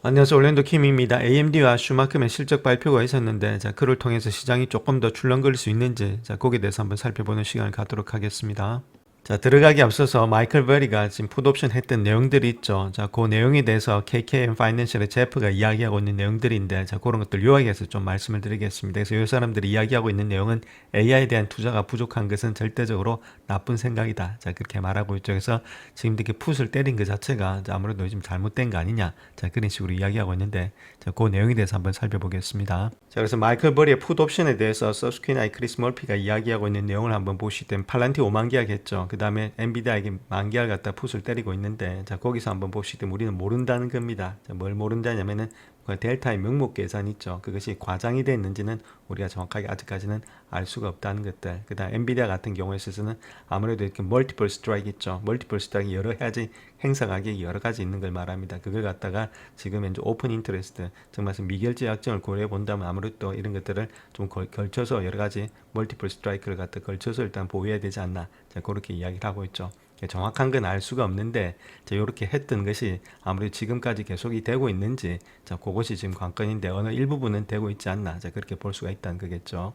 안녕하세요. 올랜도 킴입니다. AMD와 슈마크맨 실적 발표가 있었는데, 그를 통해서 시장이 조금 더 출렁거릴 수 있는지, 거기에 대해서 한번 살펴보는 시간을 갖도록 하겠습니다. 들어가기 앞서서 마이클 베리가 지금 풋옵션 했던 내용들이 있죠. 그 내용에 대해서 KKM 파이낸셜의 제프가 이야기하고 있는 내용들인데, 그런 것들 요약해서 좀 말씀을 드리겠습니다. 그래서 이 사람들이 이야기하고 있는 내용은 AI에 대한 투자가 부족한 것은 절대적으로 나쁜 생각이다. 그렇게 말하고 있죠. 그래서 지금 이렇게 풋을 때린 것 자체가 아무래도 좀 잘못된 거 아니냐. 그런 식으로 이야기하고 있는데, 그 내용에 대해서 한번 살펴보겠습니다. 그래서 마이클 베리의 풋옵션에 대해서 서스퀴나이 크리스 멀피가 이야기하고 있는 내용을 한번 보시면 팔란티 5만 계약했죠. 그 다음에 엔비디아에게 만 계약 갖다 풋을 때리고 있는데, 거기서 한번 보시면 우리는 모른다는 겁니다. 뭘 모른다냐면은 델타의 명목 계산 있죠. 그것이 과장이 됐는지는 우리가 정확하게 아직까지는 알 수가 없다는 것들. 그 다음 엔비디아 같은 경우에 있어서는 아무래도 이렇게 멀티플 스트라이크 있죠. 멀티플 스트라이크 여러 가지 행사 가격이 여러 가지 있는 걸 말합니다. 그걸 갖다가 지금 이제 오픈 인터레스트, 정말 미결제 약정을 고려해 본다면 아무래도 또 이런 것들을 좀 걸쳐서 여러 가지 멀티플 스트라이크를 갖다 걸쳐서 일단 보유해야 되지 않나. 그렇게 이야기를 하고 있죠. 정확한 건 알 수가 없는데 이렇게 했던 것이 아무래도 지금까지 계속이 되고 있는지 그것이 지금 관건인데 어느 일부분은 되고 있지 않나 그렇게 볼 수가 있다는 거겠죠.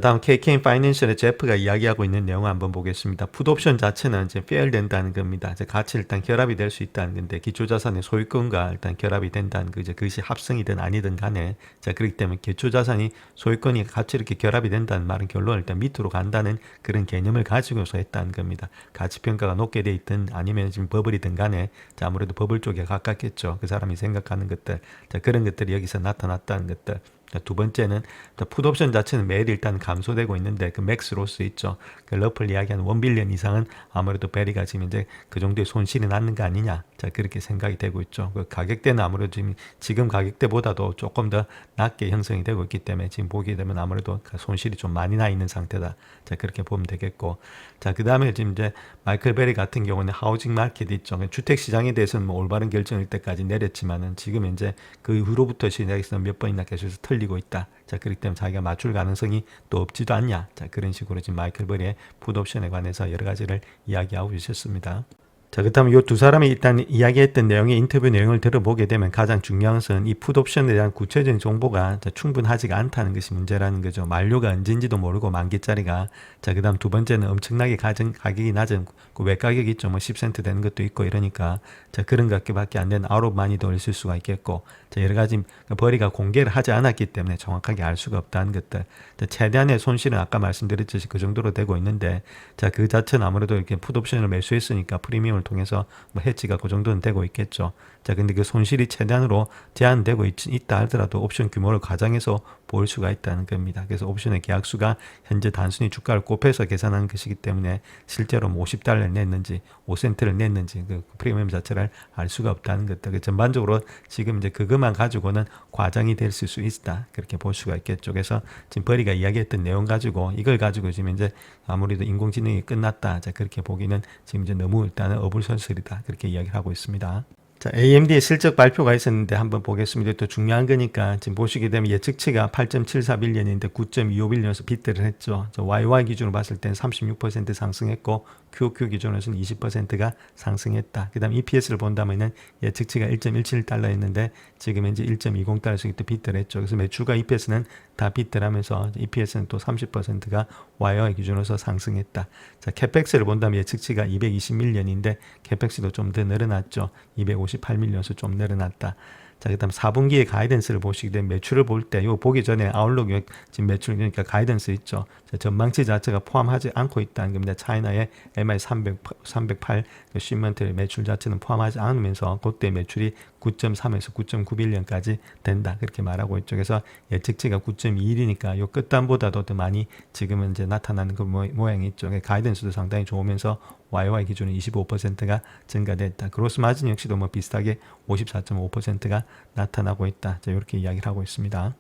다음 KKM 파이낸셜의 제프가 이야기하고 있는 내용을 한번 보겠습니다. 풋옵션 자체는 이제 fail 된다는 겁니다. 같이 일단 결합이 될 수 있다는 건데 기초자산의 소유권과 일단 결합이 된다는 거죠. 그것이 합성이든 아니든 간에 그렇기 때문에 기초자산이 소유권이 같이 이렇게 결합이 된다는 말은 결론은 일단 밑으로 간다는 그런 개념을 가지고서 했다는 겁니다. 가치평가가 높게 돼 있든 아니면 지금 버블이든 간에 아무래도 버블 쪽에 가깝겠죠. 그 사람이 생각하는 것들 그런 것들이 여기서 나타났다는 것들. 두 번째는 풋옵션 자체는 매일 일단 감소되고 있는데 그 맥스 로스 있죠. 그 러플 이야기하는 1빌리언 이상은 아무래도 베리가 지금 이제 그 정도의 손실이 났는 거 아니냐. 그렇게 생각이 되고 있죠. 그 가격대는 아무래도 지금 가격대보다도 조금 더 낮게 형성이 되고 있기 때문에 지금 보게 되면 아무래도 손실이 좀 많이 나 있는 상태다. 그렇게 보면 되겠고. 그 다음에 지금 이제 마이클 베리 같은 경우는 하우징 마켓 있죠. 주택 시장에 대해서는 뭐 올바른 결정일 때까지 내렸지만은 지금 이제 그 후로부터 시작해서 몇 번이나 계속해서 틀리고 있다. 그렇기 때문에 자기가 맞출 가능성이 또 없지도 않냐. 그런 식으로 지금 마이클 베리의 풋옵션에 관해서 여러 가지를 이야기하고 있었습니다. 그렇다면 이 두 사람이 일단 이야기했던 내용의 인터뷰 내용을 들어보게 되면 가장 중요한 것은 이 풋옵션에 대한 구체적인 정보가 충분하지가 않다는 것이 문제라는 거죠. 만료가 언제인지도 모르고 만기짜리가. 그 다음 두 번째는 엄청나게 가격이 낮은 그 외가격이 있죠. 뭐 10센트 되는 것도 있고 이러니까 그런 것밖에 안 되는 아웃오브마니도 있을 수가 있겠고 여러 가지 버리가 공개를 하지 않았기 때문에 정확하게 알 수가 없다는 것들. 최대한의 손실은 아까 말씀드렸듯이 그 정도로 되고 있는데 그 자체는 아무래도 이렇게 풋옵션을 매수했으니까 프리미엄을 통해서 뭐 해지가 그 정도는 되고 있겠죠. 근데 그 손실이 최대한으로 제한되고 있다 하더라도 옵션 규모를 가정해서 볼 수가 있다는 겁니다. 그래서 옵션의 계약수가 현재 단순히 주가를 곱해서 계산하는 것이기 때문에 실제로 뭐 $50를 냈는지 5센트를 냈는지 그 프리미엄 자체를 알 수가 없다는 것들. 전반적으로 지금 이제 그것만 가지고는 과장이 될 수 있다. 그렇게 볼 수가 있겠죠. 그래서 지금 버리가 이야기했던 내용 가지고 이걸 가지고 지금 이제 아무래도 인공지능이 끝났다. 그렇게 보기는 지금 이제 너무 일단은 어불선설이다. 그렇게 이야기를 하고 있습니다. AMD의 실적 발표가 있었는데 한번 보겠습니다. 또 중요한 거니까 지금 보시게 되면 예측치가 8.74빌리언인데 9.25빌리언에서 비트를 했죠. YY 기준으로 봤을 때는 36% 상승했고 QQ 기준으로서는 20%가 상승했다. 그 다음 EPS를 본다면은 예측치가 1.17달러였는데 지금 현재 1.20달러씩 또 비트를 했죠. 그래서 매출과 EPS는 다 비트를 하면서 EPS는 또 30%가 YY 기준으로서 상승했다. 캐펙스를 본다면 예측치가 220밀리언인데 캐펙스도 좀 더 늘어났죠. 258밀리언에서 좀 늘어났다. 그 다음 4분기의 가이던스를 보시게 되면 매출을 볼 때, 이거 보기 전에 아웃룩 지금 매출, 그러니까 가이던스 있죠. 전망치 자체가 포함하지 않고 있다는 겁니다. 차이나의 MI 308 시먼트 매출 자체는 포함하지 않으면서 그때 매출이 9.3에서 9.9빌리언까지 된다. 그렇게 말하고 있죠. 그래서 예측치가 9.21이니까 요 끝단보다도 더 많이 지금은 이제 나타나는 그 모양이 있죠. 가이던스도 상당히 좋으면서 YY 기준은 25%가 증가됐다. 그로스 마진 역시도 뭐 비슷하게 54.5%가 나타나고 있다. 이렇게 이야기를 하고 있습니다.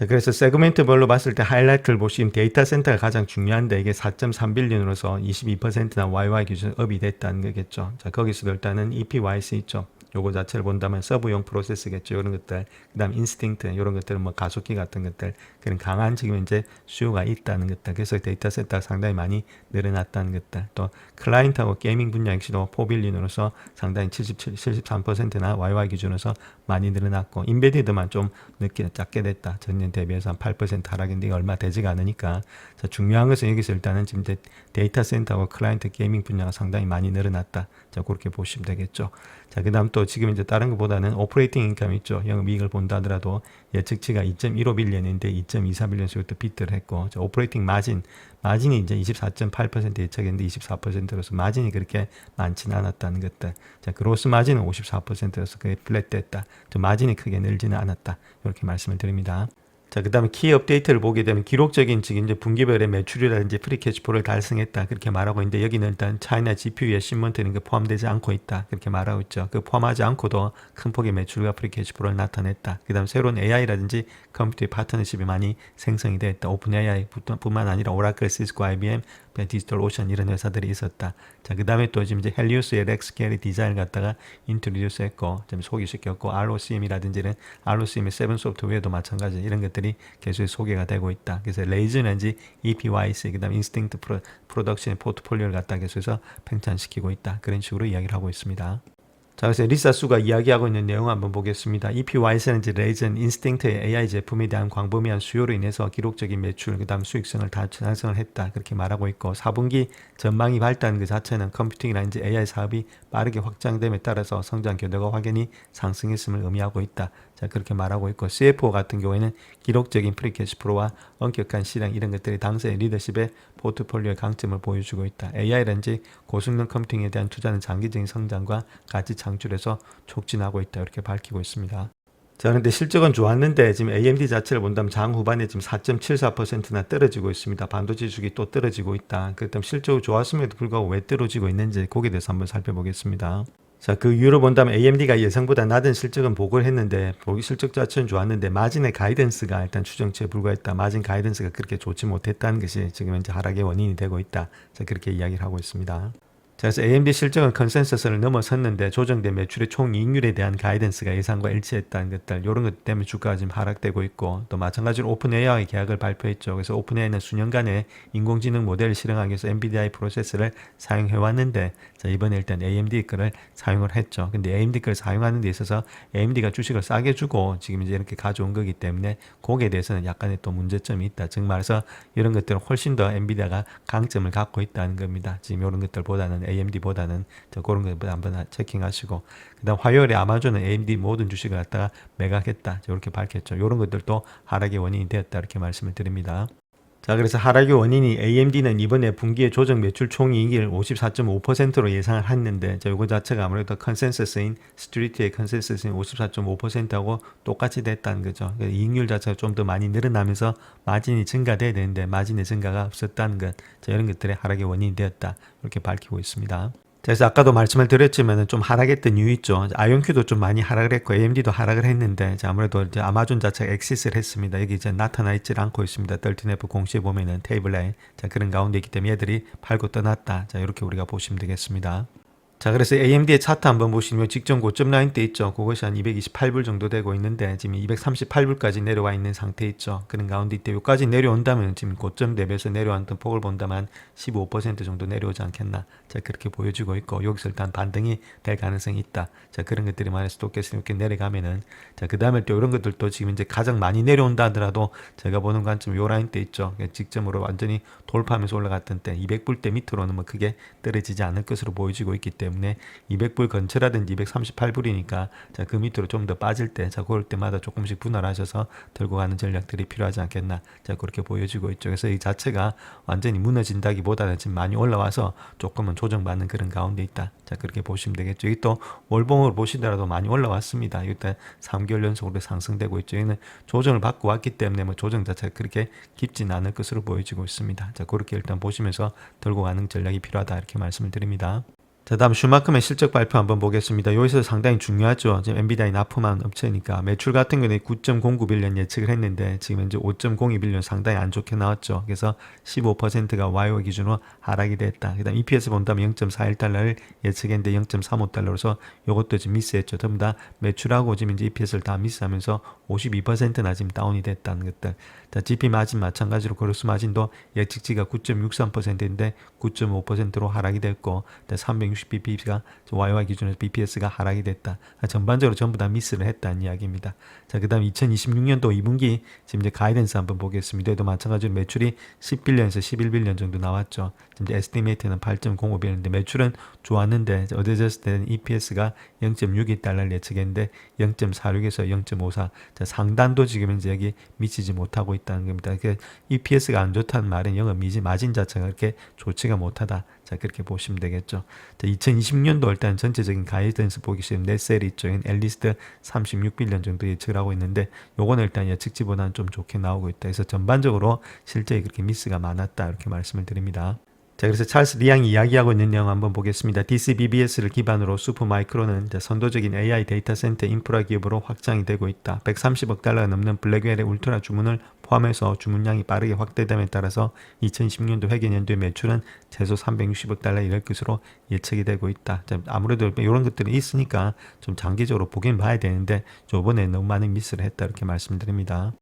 그래서 세그멘트별로 봤을 때 하이라이트를 보시면 데이터 센터가 가장 중요한데 이게 4.3빌리언으로서 22%나 YY 기준 업이 됐다는 거겠죠. 거기서도 일단은 EPYC 있죠. 요거 자체를 본다면 서브용 프로세스겠죠. 이런 것들, 그다음 인스팅트 이런 것들은 뭐 가속기 같은 것들, 그런 강한 지금 이제 수요가 있다는 것들. 그래서 데이터 센터가 상당히 많이 늘어났다는 것들. 또 클라이언트하고 게이밍 분야 역시도 4빌리언으로서 상당히 73%나 YY 기준으로서 많이 늘어났고, 인베디드만 좀 늦게 작게 됐다. 전년 대비해서 한 8% 하락인데 이게 얼마 되지가 않으니까. 자, 중요한 것은 여기서 일단은 지금 이제 데이터 센터하고 클라이언트 게이밍 분야가 상당히 많이 늘어났다. 자, 그렇게 보시면 되겠죠. 자, 그 다음 또 지금 이제 다른 것보다는 오퍼레이팅 인컴 있죠. 영업이익을 본다 하더라도 예측치가 2.15빌리언인데 2.24빌리언 수요부터 비트를 했고, 자, 오퍼레이팅 마진이 이제 24.8% 예측했는데 24%로서 마진이 그렇게 많지는 않았다는 것들. 자, 그로스 마진은 54%로서 그게 플랫됐다. 마진이 크게 늘지는 않았다. 이렇게 말씀을 드립니다. 자, 그 다음에 키 업데이트를 보게 되면 기록적인 지금 이제 분기별의 매출이라든지 프리 캐시플로를 달성했다. 그렇게 말하고 있는데 여기는 일단 차이나 GPU의 신문트는 그 포함되지 않고 있다. 그렇게 말하고 있죠. 그 포함하지 않고도 큰 폭의 매출과 프리 캐시플로를 나타냈다. 그 다음 새로운 AI라든지 컴퓨터의 파트너십이 많이 생성이 됐다. 오픈 AI 뿐만 아니라 오라클, 시스코, IBM, 디지털 오션 이런 회사들이 있었다. 자, 그 다음에 또 지금 이제 헬리우스의 렉스케리 디자인을 갖다가 인트로듀스 했고, 좀 소개시켰고, ROCM이라든지 이런 ROCM의 세븐 소프트웨어도 마찬가지 이런 것들이 계속 소개가 되고 있다. 그래서 레이즈는지 EPYC, 그 다음 인스팅트 프로덕션의 포트폴리오를 갖다 계속해서 팽창시키고 있다. 그런 식으로 이야기를 하고 있습니다. 자, 그래서 리사 수가 이야기하고 있는 내용 한번 보겠습니다. EPYC는 이제 레이전 인스팅트의 AI 제품에 대한 광범위한 수요로 인해서 기록적인 매출, 그 다음 수익성을 다 달성을 했다. 그렇게 말하고 있고, 4분기 전망이 밝다는 그 자체는 컴퓨팅이나 이제 AI 사업이 빠르게 확장됨에 따라서 성장 교대가 확연히 상승했음을 의미하고 있다. 자, 그렇게 말하고 있고, CFO 같은 경우에는 기록적인 프리캐시프로와 엄격한 실행 이런 것들이 당사의 리더십의 포트폴리오의 강점을 보여주고 있다. AI라든지 고성능 컴퓨팅에 대한 투자는 장기적인 성장과 가치 창출에서 촉진하고 있다. 이렇게 밝히고 있습니다. 자, 그런데 실적은 좋았는데 지금 AMD 자체를 본다면 장 후반에 지금 4.74%나 떨어지고 있습니다. 반도체 주식이 또 떨어지고 있다. 그렇다면 실적이 좋았음에도 불구하고 왜 떨어지고 있는지 거기에 대해서 한번 살펴보겠습니다. 자, 그 이유로 본다면 AMD가 예상보다 낮은 실적은 보고를 했는데 실적 자체는 좋았는데 마진의 가이던스가 일단 추정치에 불과했다. 마진 가이던스가 그렇게 좋지 못했다는 것이 지금 현재 하락의 원인이 되고 있다. 자, 그렇게 이야기를 하고 있습니다. 자, 그래서 AMD 실적은 컨센서스를 넘어섰는데 조정된 매출의 총이익률에 대한 가이던스가 예상과 일치했다는 것들, 이런 것 때문에 주가가 지금 하락되고 있고, 또 마찬가지로 오픈 AI 계약을 발표했죠. 그래서 오픈 AI는 수년간의 인공지능 모델을 실행하기 위해서 NVIDIA 프로세서를 사용해 왔는데, 자, 이번에 일단 AMD 거를 사용을 했죠. 근데 AMD 거를 사용하는 데 있어서 AMD가 주식을 싸게 주고 지금 이제 이렇게 가져온 거기 때문에 거기에 대해서는 약간의 또 문제점이 있다. 즉 말해서 이런 것들은 훨씬 더 엔비디아가 강점을 갖고 있다는 겁니다. 지금 이런 것들보다는 AMD보다는 그런 거 한번 체킹하시고, 그다음 화요일에 아마존은 AMD 모든 주식을 갖다가 매각했다. 이렇게 밝혔죠. 이런 것들도 하락의 원인이 되었다. 이렇게 말씀을 드립니다. 자, 그래서 하락의 원인이 AMD는 이번에 분기의 조정 매출 총이익을 54.5%로 예상을 했는데, 자, 요거 자체가 아무래도 컨센서스인 스트리트의 컨센서스인 54.5%하고 똑같이 됐다는 거죠. 그러니까 이익률 자체가 좀 더 많이 늘어나면서 마진이 증가돼야 되는데 마진의 증가가 없었다는 것, 자, 이런 것들의 하락의 원인이 되었다. 이렇게 밝히고 있습니다. 그래서 아까도 말씀을 드렸지만 좀 하락했던 이유 있죠. 아이온큐도 좀 많이 하락을 했고 AMD도 하락을 했는데, 아무래도 이제 아마존 자체가 엑시스를 했습니다. 여기 이제 나타나 있질 않고 있습니다. 13F 공시에 보면은 테이블에, 자, 그런 가운데 있기 때문에 얘들이 팔고 떠났다. 자, 이렇게 우리가 보시면 되겠습니다. 자, 그래서 AMD의 차트 한번 보시면 직전 고점 라인 때 있죠. 그것이 한 228불 정도 되고 있는데 지금 238불까지 내려와 있는 상태 있죠. 그런 가운데 이때 여기까지 내려온다면 지금 고점 대비해서 내려왔던 폭을 본다면 15% 정도 내려오지 않겠나. 자, 그렇게 보여지고 있고, 여기서 일단 반등이 될 가능성이 있다. 자, 그런 것들이 만약 스토캐스틱 이렇게 내려가면은, 자, 그 다음에 또 이런 것들도 지금 이제 가장 많이 내려온다 하더라도 제가 보는 관점 요 라인 때 있죠. 직점으로 완전히 돌파하면서 올라갔던 때 200불대 밑으로는 뭐 크게 떨어지지 않을 것으로 보여지고 있기 때문에 200불 근처라든지 238불이니까 자, 그 밑으로 좀 더 빠질 때, 자, 그럴 때마다 조금씩 분할하셔서 들고 가는 전략들이 필요하지 않겠나. 자, 그렇게 보여지고 있죠. 그래서 이 자체가 완전히 무너진다기보다는 지금 많이 올라와서 조금은 조정받는 그런 가운데 있다. 자, 그렇게 보시면 되겠죠. 이 또 월봉으로 보시더라도 많이 올라왔습니다. 일단 3개월 연속으로 상승되고 있죠. 여기는 조정을 받고 왔기 때문에 뭐 조정 자체가 그렇게 깊지는 않을 것으로 보여지고 있습니다. 자, 그렇게 일단 보시면서 들고 가는 전략이 필요하다. 이렇게 말씀을 드립니다. 자, 다음 슈마크의 실적 발표 한번 보겠습니다. 여기서 상당히 중요하죠. 지금 엔비디아에 납품한 업체니까 매출 같은 경우는 9.09빌리언 예측을 했는데 지금 이제 5.02빌리언 상당히 안 좋게 나왔죠. 그래서 15%가 YO 기준으로 하락이 됐다. 그다음 EPS 본다면 0.41달러를 예측했는데 0.35달러로서 이것도 지금 미스했죠. 전부 다 매출하고 지금 이제 EPS를 다 미스하면서 52%나 지금 다운이 됐다는 것들. 자, GP 마진 마찬가지로 그로스 마진도 예측치가 9.63%인데 9.5%로 하락이 됐고 360bp가 YY 기준에서 BPS가 하락이 됐다. 전반적으로 전부 다 미스를 했다는 이야기입니다. 자, 그 다음 2026년도 2분기 지금 이제 가이던스 한번 보겠습니다. 에도 마찬가지로 매출이 10빌리언에서 11빌리언 정도 나왔죠. 지금 이제 에스티메이트는 8.05빌리언인데 매출은 좋았는데 어제졌을 때는 EPS가 0.62달러를 예측했는데 0.46에서 0.54. 자, 상단도 지금 이제 여기 미치지 못하고 있다는 겁니다. 그 EPS가 안 좋다는 말은 영업 마진 자체가 그렇게 좋지가 못하다. 자, 그렇게 보시면 되겠죠. 자, 2026년도 일단 전체적인 가이던스 보기 시작하면 넷셀이 있죠. 앨리스트 36빌리언 정도 예측을 하고 있는데 요거는 일단 예측치보다는 좀 좋게 나오고 있다. 그래서 전반적으로 실제 그렇게 미스가 많았다. 이렇게 말씀을 드립니다. 자, 그래서 찰스 리앙이 이야기하고 있는 내용 한번 보겠습니다. DCBBS를 기반으로 슈퍼마이크로는 선도적인 AI 데이터 센터 인프라 기업으로 확장이 되고 있다. 130억 달러가 넘는 블랙웰의 울트라 주문을 포함해서 주문량이 빠르게 확대됨에 따라서 2010년도 회계연도의 매출은 최소 360억 달러에 이를 것으로 예측이 되고 있다. 자, 아무래도 이런 것들이 있으니까 좀 장기적으로 보긴 봐야 되는데 저번에 너무 많은 미스를 했다 이렇게 말씀드립니다.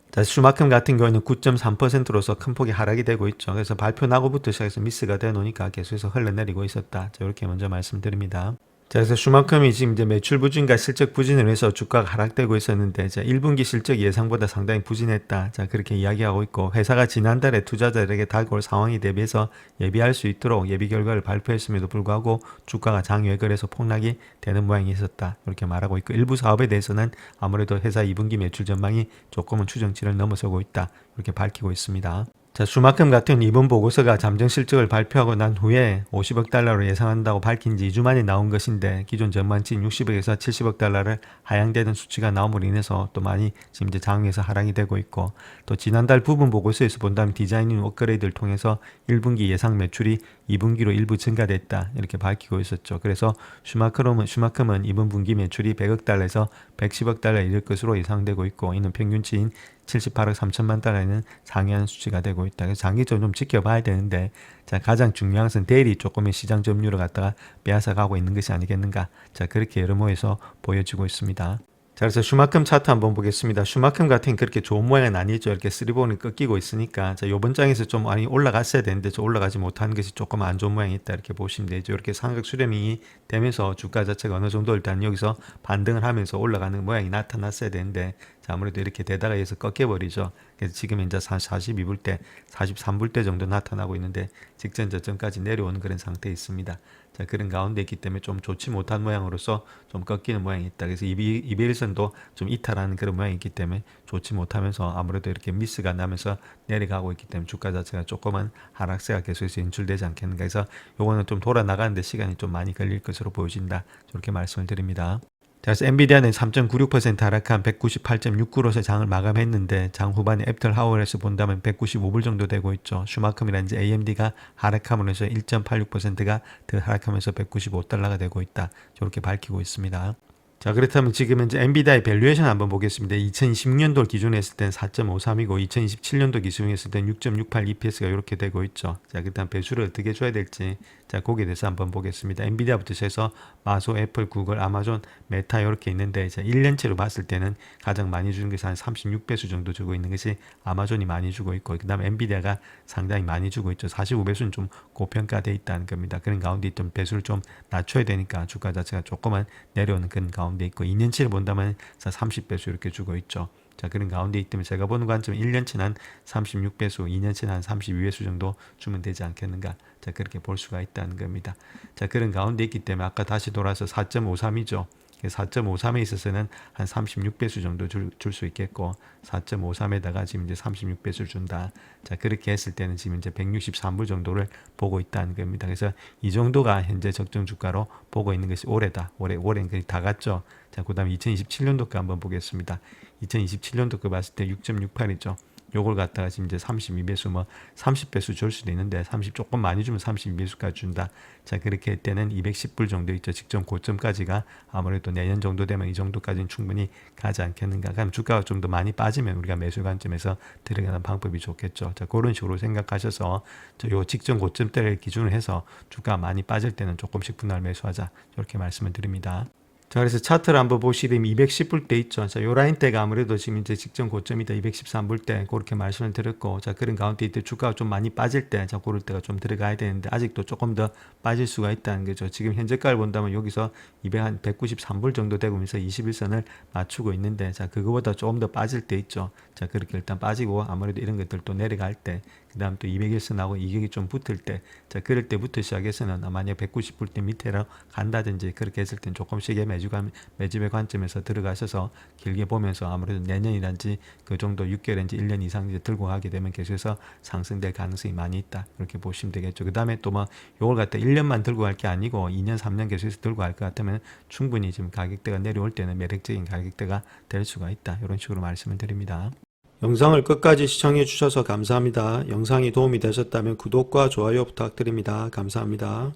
자, 슈마큼 같은 경우에는 9.3%로서 큰 폭의 하락이 되고 있죠. 그래서 발표 나고부터 시작해서 미스가 돼 놓으니까 계속해서 흘러내리고 있었다. 자, 이렇게 먼저 말씀드립니다. 자, 그래서 슈마컴이 지금 이제 매출 부진과 실적 부진을 해서 주가가 하락되고 있었는데, 자, 1분기 실적이 예상보다 상당히 부진했다. 자, 그렇게 이야기하고 있고, 회사가 지난달에 투자자들에게 다가올 상황에 대비해서 예비할 수 있도록 예비 결과를 발표했음에도 불구하고 주가가 장외거래에서 폭락이 되는 모양이 있었다. 이렇게 말하고 있고, 일부 사업에 대해서는 아무래도 회사 2분기 매출 전망이 조금은 추정치를 넘어서고 있다. 이렇게 밝히고 있습니다. 자, 슈마큼 같은 이번 보고서가 잠정 실적을 발표하고 난 후에 50억 달러로 예상한다고 밝힌 지 2주 만에 나온 것인데 기존 전망치인 60억에서 70억 달러를 하향되는 수치가 나옴으로 인해서 또 많이 지금 이제 장에서 하락이 되고 있고, 또 지난달 부분 보고서에서 본다면 디자이닝 업그레이드를 통해서 1분기 예상 매출이 2분기로 일부 증가됐다 이렇게 밝히고 있었죠. 그래서 슈마컴은 이번 분기 매출이 100억 달러에서 110억 달러에 이를 것으로 예상되고 있고, 이는 평균치인 78억 3천만 달러에는 상회하는 수치가 되고 있다. 그래서 장기적으로 좀 지켜봐야 되는데, 자, 가장 중요한 것은 대리 조금의 시장 점유율을 갖다가 빼앗아 가고 있는 것이 아니겠는가. 자, 그렇게 여러모에서 보여지고 있습니다. 자, 그래서 슈마큼 차트 한번 보겠습니다. 슈마큼 같은 그렇게 좋은 모양은 아니죠. 이렇게 3번이 꺾이고 있으니까. 자, 요번 장에서 좀 많이 올라갔어야 되는데 저 올라가지 못한 것이 조금 안 좋은 모양이 있다. 이렇게 보시면 되죠. 이렇게 삼각 수렴이 되면서 주가 자체가 어느 정도 일단 여기서 반등을 하면서 올라가는 모양이 나타났어야 되는데, 자, 아무래도 이렇게 되다가 여기서 꺾여버리죠. 그래서 지금 이제 42불대, 43불대 정도 나타나고 있는데 직전 저점까지 내려오는 그런 상태에 있습니다. 자, 그런 가운데 있기 때문에 좀 좋지 못한 모양으로서 좀 꺾이는 모양이 있다. 그래서 이베일선도 좀 이탈하는 그런 모양이 있기 때문에 좋지 못하면서 아무래도 이렇게 미스가 나면서 내려가고 있기 때문에 주가 자체가 조금은 하락세가 계속해서 연출되지 않겠는가. 그래서 요거는 좀 돌아 나가는데 시간이 좀 많이 걸릴 것으로 보여진다. 저렇게 말씀을 드립니다. 자, 그래서 엔비디아는 3.96% 하락한 198.69로서 장을 마감했는데 장 후반에 애프터 하워에서 본다면 195불 정도 되고 있죠. 슈마컴이라든지 AMD가 하락함으로 해서 1.86%가 더 하락하면서 195달러가 되고 있다. 저렇게 밝히고 있습니다. 자, 그렇다면 지금 이제 엔비디아의 밸류에이션 한번 보겠습니다. 2020년도 기준에 했을 때는 4.53이고 2027년도 기준에 했을 때는 6.68 EPS가 이렇게 되고 있죠. 자, 그다음 배수를 어떻게 줘야 될지, 자, 거기에 대해서 한번 보겠습니다. 엔비디아부터 해서 마소, 애플, 구글, 아마존, 메타 이렇게 있는데, 자, 1년치로 봤을 때는 가장 많이 주는 것이 한 36배수 정도 주고 있는 것이 아마존이 많이 주고 있고, 그다음 엔비디아가 상당히 많이 주고 있죠. 45배수는 좀 고평가돼 있다는 겁니다. 그런 가운데 좀 배수를 좀 낮춰야 되니까 주가 자체가 조금만 내려오는 그런 가운데 있고, 2년치를 본다면 30배수 이렇게 주고 있죠. 자, 그런 가운데 있기 때문에 제가 보는 관점은 1년치는 한 36배수, 2년치는 한 32배수 정도 주면 되지 않겠는가. 자, 그렇게 볼 수가 있다는 겁니다. 자, 그런 가운데 있기 때문에 아까 다시 돌아서 4.53이죠. 4.53에 있어서는 한 36배수 정도 줄 수 있겠고, 4.53에다가 지금 이제 36배수를 준다. 자, 그렇게 했을 때는 지금 이제 163불 정도를 보고 있다는 겁니다. 그래서 이 정도가 현재 적정 주가로 보고 있는 것이 올해다. 올해는 거의 다 갔죠. 자, 그 다음에 2027년도 거 한번 보겠습니다. 2027년도 거 봤을 때 6.68이죠. 요걸 갖다가 지금 이제 32배수 뭐 30배수 줄 수도 있는데 30 조금 많이 주면 32배수까지 준다. 자, 그렇게 할 때는 210불 정도 있죠. 직전 고점까지가 아무래도 내년 정도 되면 이 정도까지는 충분히 가지 않겠는가. 그럼 주가가 좀 더 많이 빠지면 우리가 매수 관점에서 들어가는 방법이 좋겠죠. 자, 그런 식으로 생각하셔서 요 직전 고점대를 기준으로 해서 주가가 많이 빠질 때는 조금씩 분할 매수하자. 이렇게 말씀을 드립니다. 자, 그래서 차트를 한번 보시면 210불 대 있죠. 자, 요 라인대가 아무래도 지금 이제 직전 고점이다. 213불 대 그렇게 말씀을 드렸고, 자, 그런 가운데 이때 주가가 좀 많이 빠질 때, 자, 그럴 때가 좀 들어가야 되는데, 아직도 조금 더 빠질 수가 있다는 거죠. 지금 현재가를 본다면 여기서 193불 정도 되면서 21선을 맞추고 있는데, 자, 그거보다 조금 더 빠질 때 있죠. 자, 그렇게 일단 빠지고, 아무래도 이런 것들 또 내려갈 때, 그 다음 또 200일선하고 이격이 좀 붙을 때, 자, 그럴 때부터 시작해서는 만약 190불 대 밑으로 간다든지 그렇게 했을 땐 조금씩의 매집의 관점에서 들어가셔서 길게 보면서 아무래도 내년이란지 그 정도 6개월인지 1년 이상 이제 들고 가게 되면 계속해서 상승될 가능성이 많이 있다. 그렇게 보시면 되겠죠. 그 다음에 또 뭐 요걸 갖다 1년만 들고 갈 게 아니고 2년, 3년 계속해서 들고 갈 것 같으면 충분히 지금 가격대가 내려올 때는 매력적인 가격대가 될 수가 있다. 이런 식으로 말씀을 드립니다. 영상을 끝까지 시청해 주셔서 감사합니다. 영상이 도움이 되셨다면 구독과 좋아요 부탁드립니다. 감사합니다.